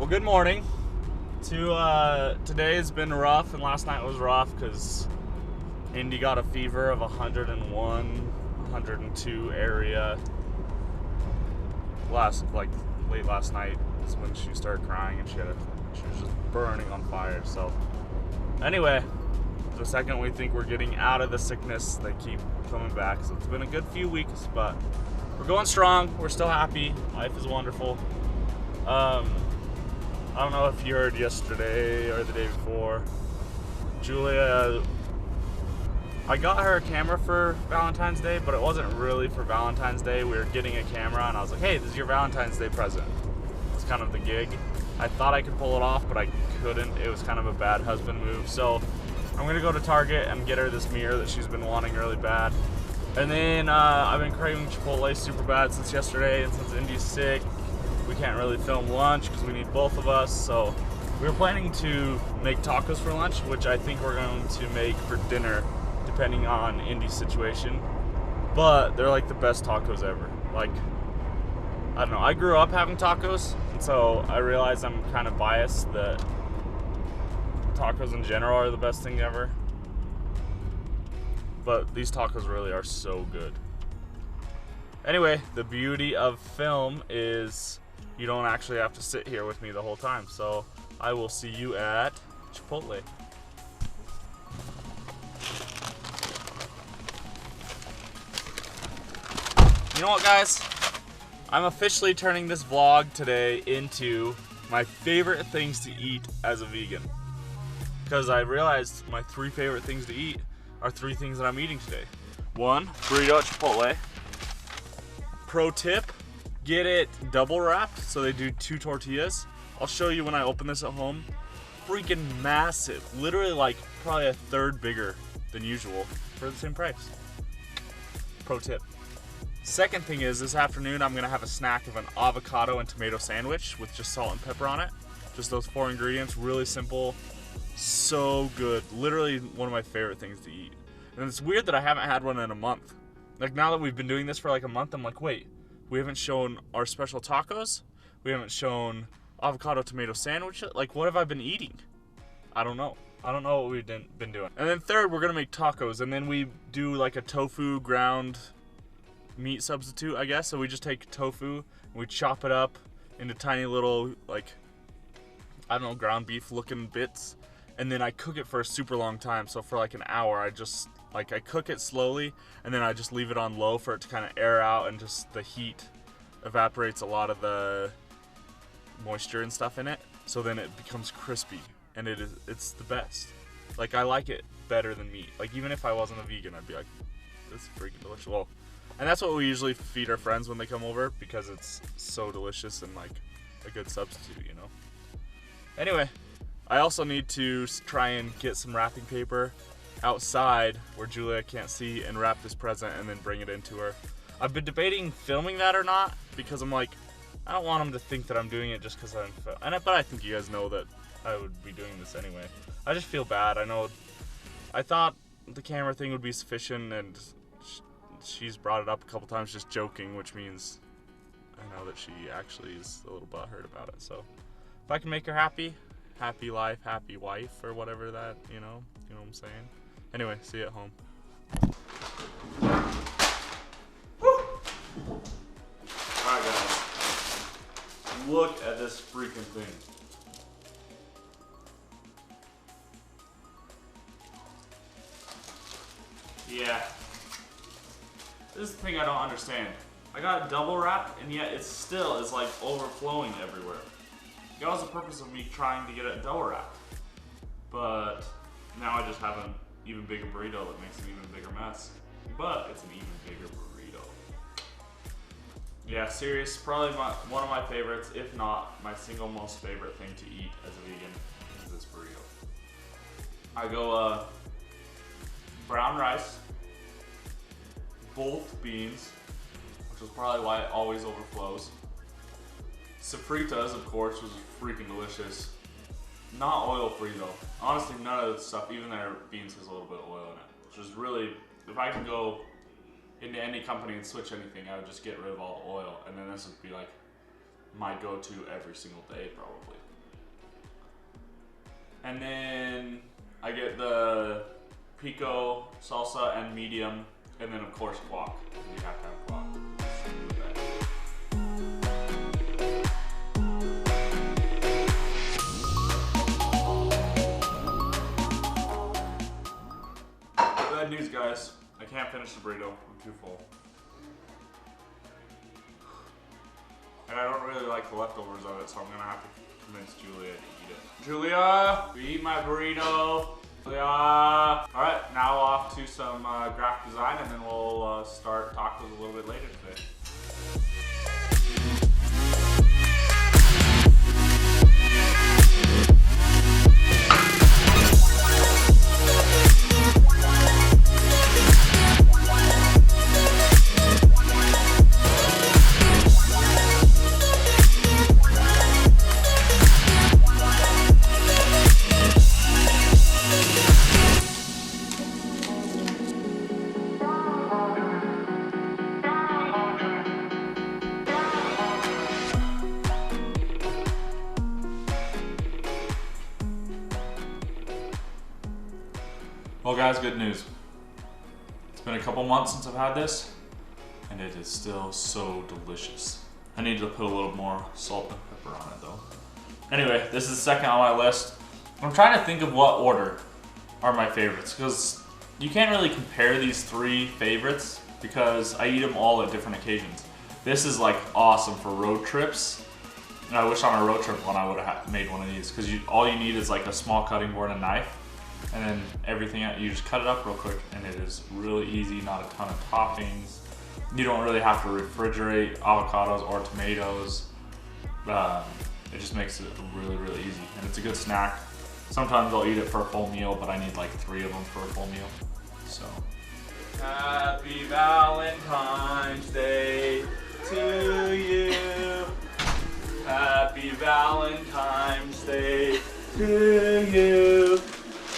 Well, good morning. Today has been rough, and last night was rough because Indy got a fever of 101, 102 area. Late last night is when she started crying, and she was just burning on fire. So, anyway, the second we think we're getting out of the sickness, they keep coming back. So it's been a good few weeks, but we're going strong. We're still happy. Life is wonderful. I don't know if you heard yesterday or the day before, Julia, I got her a camera for Valentine's Day, but it wasn't really for Valentine's Day. We were getting a camera, and I was like, hey, this is your Valentine's Day present. It's kind of the gig. I thought I could pull it off, but I couldn't. It was kind of a bad husband move. So I'm going to go to Target and get her this mirror that she's been wanting really bad. And then I've been craving Chipotle super bad since yesterday, and since Indy's sick, we can't really film lunch because we need both of us. So we were planning to make tacos for lunch, which I think we're going to make for dinner, depending on Indy's situation. But they're like the best tacos ever. Like, I don't know, I grew up having tacos, and so I realize I'm kind of biased that tacos in general are the best thing ever. But these tacos really are so good. Anyway, the beauty of film is you don't actually have to sit here with me the whole time. So I will see you at Chipotle. You know what, guys? I'm officially turning this vlog today into my favorite things to eat as a vegan. Because I realized my 3 favorite things to eat are 3 things that I'm eating today. 1, burrito at Chipotle. Pro tip, get it double wrapped, so they do 2 tortillas. I'll show you when I open this at home. Freaking massive, literally like probably a third bigger than usual for the same price. Pro tip. Second thing is, this afternoon I'm gonna have a snack of an avocado and tomato sandwich with just salt and pepper on it. Just those 4 ingredients, really simple, so good. Literally one of my favorite things to eat. And it's weird that I haven't had one in a month. Like, now that we've been doing this for like a month, I'm like, wait, we haven't shown our special tacos? We haven't shown avocado tomato sandwich? Like, what have I been eating? I don't know. I don't know what we've been doing. And then third, we're gonna make tacos, and then we do like a tofu ground meat substitute, I guess. So we just take tofu and we chop it up into tiny little, like, I don't know, ground beef looking bits. And then I cook it for a super long time. So for like an hour, I cook it slowly, and then I just leave it on low for it to kind of air out, and just the heat evaporates a lot of the moisture and stuff in it. So then it becomes crispy, and it's the best. Like, I like it better than meat. Like, even if I wasn't a vegan, I'd be like, this is freaking delicious. Well, and that's what we usually feed our friends when they come over, because it's so delicious and like a good substitute, you know? Anyway, I also need to try and get some wrapping paper outside where Julia can't see and wrap this present and then bring it into her. I've been debating filming that or not, because I'm like, I don't want them to think that I'm doing it just because but I think you guys know that I would be doing this anyway. I just feel bad. I thought the camera thing would be sufficient, and she's brought it up a couple times just joking, which means I know that she actually is a little butthurt about it. So if I can make her happy life, happy wife, or whatever that, you know what I'm saying? Anyway, see you at home. Alright, guys. Look at this freaking thing. Yeah. This is the thing I don't understand. I got it double wrapped, and yet it still is like overflowing everywhere. That was the purpose of me trying to get it double wrapped. But now I just have an even bigger burrito that makes an even bigger mess. But it's an even bigger burrito. Yeah, serious, probably one of my favorites, if not my single most favorite thing to eat as a vegan, is this burrito. I go brown rice, both beans, which is probably why it always overflows. Sofritas, of course, was freaking delicious. Not oil-free though. Honestly, none of the stuff, even their beans, has a little bit of oil in it. Which is really, if I could go into any company and switch anything, I would just get rid of all the oil, and then this would be like my go-to every single day probably. And then I get the pico, salsa, and medium, and then of course guac. You have to have guac. Bad news, guys. I can't finish the burrito. I'm too full. And I don't really like the leftovers of it, so I'm gonna have to convince Julia to eat it. Julia, we eat my burrito. Julia. All right, now off to some graphic design, and then we'll start tacos a little bit later today. Well guys, good news. It's been a couple months since I've had this, and it is still so delicious. I need to put a little more salt and pepper on it though. Anyway, this is the second on my list. I'm trying to think of what order are my favorites, because you can't really compare these three favorites because I eat them all at different occasions. This is like awesome for road trips. And I wish on a road trip one I would have made one of these, because all you need is like a small cutting board and a knife. And then everything, you just cut it up real quick, and it is really easy, not a ton of toppings. You don't really have to refrigerate avocados or tomatoes. It just makes it really, really easy. And it's a good snack. Sometimes I'll eat it for a full meal, but I need like 3 of them for a full meal. So. Happy Valentine's Day to you. Happy Valentine's Day to you.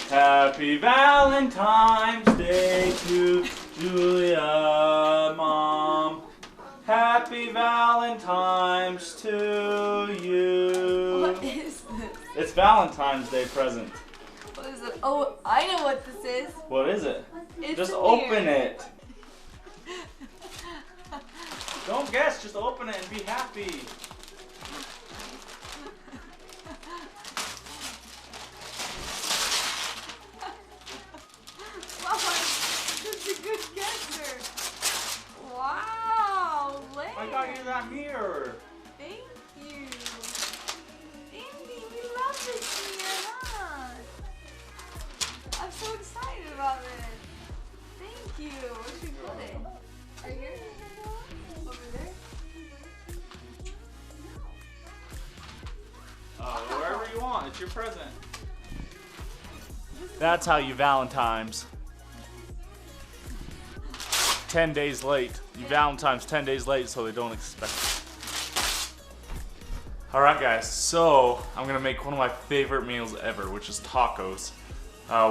Happy Valentine's Day to Julia, Mom. Happy Valentine's to you. What is this? It's Valentine's Day present. What is it? Oh, I know what this is. What is it? It's just a open beer. it. Don't guess, just open it and be happy. That's a good guesser. Wow, Lane. I got you that mirror. Thank you. Andy, we love this mirror, huh? I'm so excited about this. Thank you. Where should we put it? Right here? Over there? Wherever you want. It's your present. That's how you Valentine's. 10 days late. You Valentine's 10 days late so they don't expect it. Alright guys, so I'm gonna make one of my favorite meals ever, which is tacos.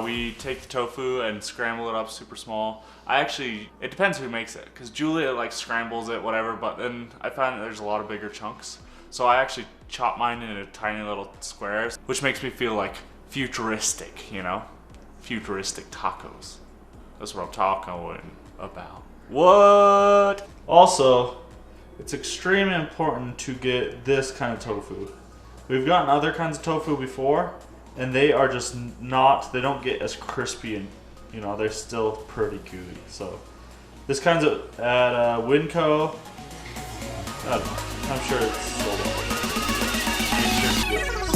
We take the tofu and scramble it up super small. It depends who makes it, because Julia like scrambles it, whatever, but then I find that there's a lot of bigger chunks. So I actually chop mine into tiny little squares, which makes me feel like futuristic, you know? Futuristic tacos. That's what I'm talking about. What? Also, it's extremely important to get this kind of tofu. We've gotten other kinds of tofu before, and they are just they don't get as crispy, and you know, they're still pretty gooey. So this kind's at Winco. I don't know, I'm sure it's sold out. Make sure to get this.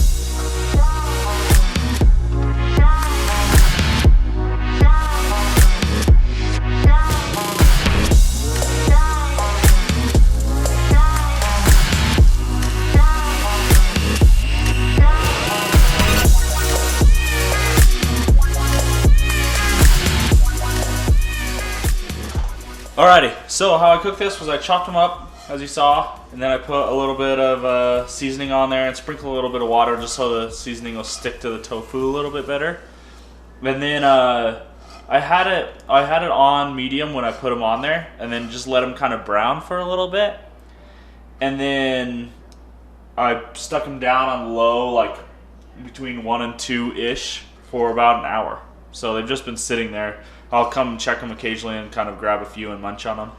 Alrighty, so how I cooked this was I chopped them up, as you saw, and then I put a little bit of seasoning on there and sprinkle a little bit of water just so the seasoning will stick to the tofu a little bit better. And then I had it on medium when I put them on there, and then just let them kind of brown for a little bit. And then I stuck them down on low, like between 1 and 2-ish for about an hour. So they've just been sitting there. I'll come check them occasionally and kind of grab a few and munch on them.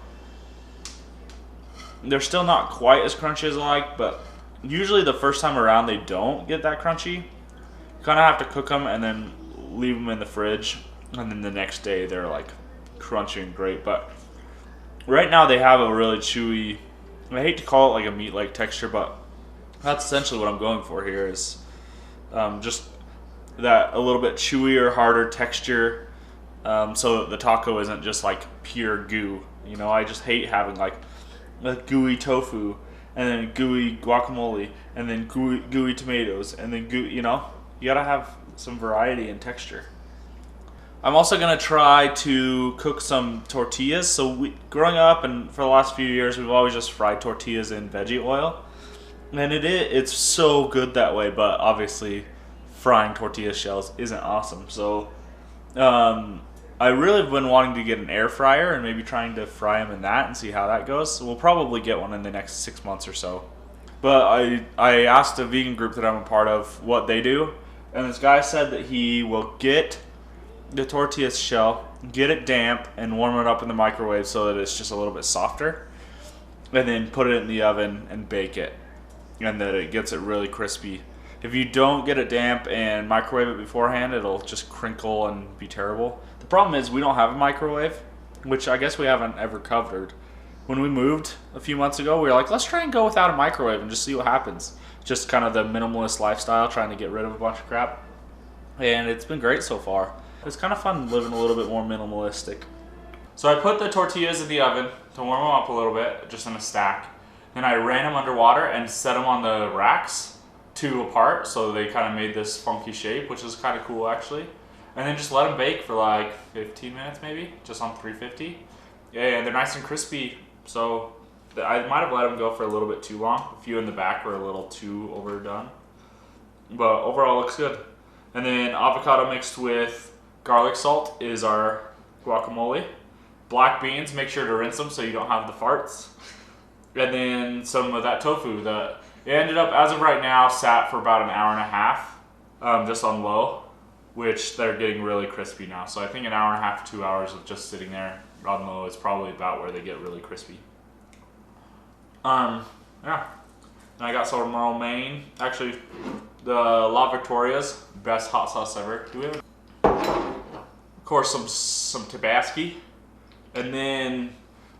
They're still not quite as crunchy as I like, but usually the first time around they don't get that crunchy. You kind of have to cook them and then leave them in the fridge, and then the next day they're like crunchy and great. But right now they have a really chewy, I hate to call it like a meat-like texture, but that's essentially what I'm going for here, is just that a little bit chewier, harder texture, so that the taco isn't just like pure goo. You know, I just hate having like a gooey tofu and then gooey guacamole and then gooey tomatoes and then gooey, you know, you gotta have some variety and texture. I'm also gonna try to cook some tortillas. So growing up and for the last few years, we've always just fried tortillas in veggie oil, and it's so good that way. But obviously, frying tortilla shells isn't awesome. So I really have been wanting to get an air fryer and maybe trying to fry them in that and see how that goes. So we'll probably get one in the next 6 months or so. But I asked a vegan group that I'm a part of what they do, and this guy said that he will get the tortilla shell, get it damp, and warm it up in the microwave so that it's just a little bit softer, and then put it in the oven and bake it, and that it gets it really crispy. If you don't get it damp and microwave it beforehand, it'll just crinkle and be terrible. The problem is we don't have a microwave, which I guess we haven't ever covered. When we moved a few months ago, we were like, let's try and go without a microwave and just see what happens. Just kind of the minimalist lifestyle, trying to get rid of a bunch of crap. And it's been great so far. It's kind of fun living a little bit more minimalistic. So I put the tortillas in the oven to warm them up a little bit, just in a stack. Then I ran them underwater and set them on the racks, 2 apart, so they kind of made this funky shape, which is kind of cool actually. And then just let them bake for like 15 minutes maybe, just on 350. Yeah, and they're nice and crispy. So I might have let them go for a little bit too long. A few in the back were a little too overdone. But overall looks good. And then avocado mixed with garlic salt is our guacamole. Black beans, make sure to rinse them so you don't have the farts. And then some of that tofu. It ended up, as of right now, sat for about an hour and a half, just on low, which they're getting really crispy now. So I think an hour and a half to 2 hours of just sitting there on low is probably about where they get really crispy. Yeah. And I got some romaine. Actually, the La Victoria's best hot sauce ever. Do we have? Of course, some Tabasco, and then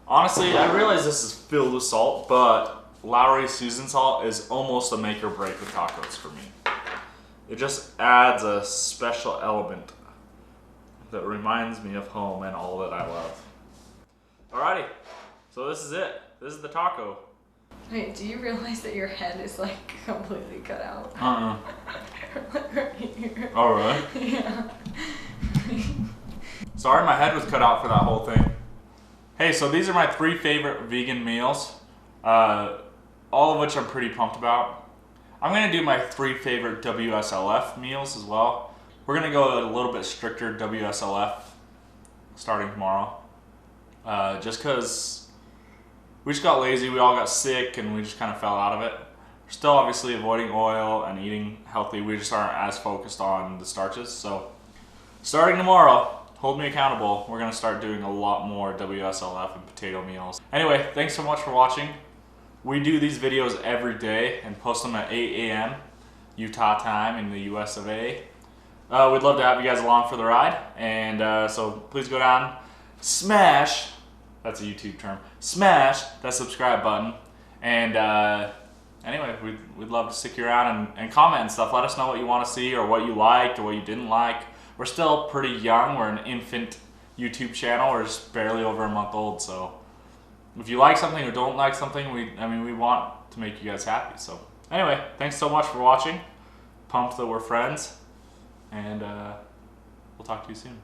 honestly, I realize this is filled with salt, but Lowry seasoned salt is almost a make or break with tacos for me. It just adds a special element that reminds me of home and all that I love. Alrighty, so this is it. This is the taco. Wait, do you realize that your head is like completely cut out? Like right here. Oh, really? Yeah. Sorry my head was cut out for that whole thing. Hey, so these are my 3 favorite vegan meals, all of which I'm pretty pumped about. I'm going to do my 3 favorite WSLF meals as well. We're going to go a little bit stricter WSLF starting tomorrow, just because we just got lazy, we all got sick, and we just kind of fell out of it. We're still obviously avoiding oil and eating healthy, we just aren't as focused on the starches. So starting tomorrow, hold me accountable, we're going to start doing a lot more WSLF and potato meals. Anyway, thanks so much for watching. We do these videos every day and post them at 8 a.m. Utah time in the US of A. We'd love to have you guys along for the ride, and so please go down, smash, that's a YouTube term, smash that subscribe button, and anyway, we'd love to stick you around and comment and stuff. Let us know what you want to see or what you liked or what you didn't like. We're still pretty young, we're an infant YouTube channel, we're just barely over a month old, so if you like something or don't like something, we want to make you guys happy. So anyway, thanks so much for watching. Pumped that we're friends, and we'll talk to you soon.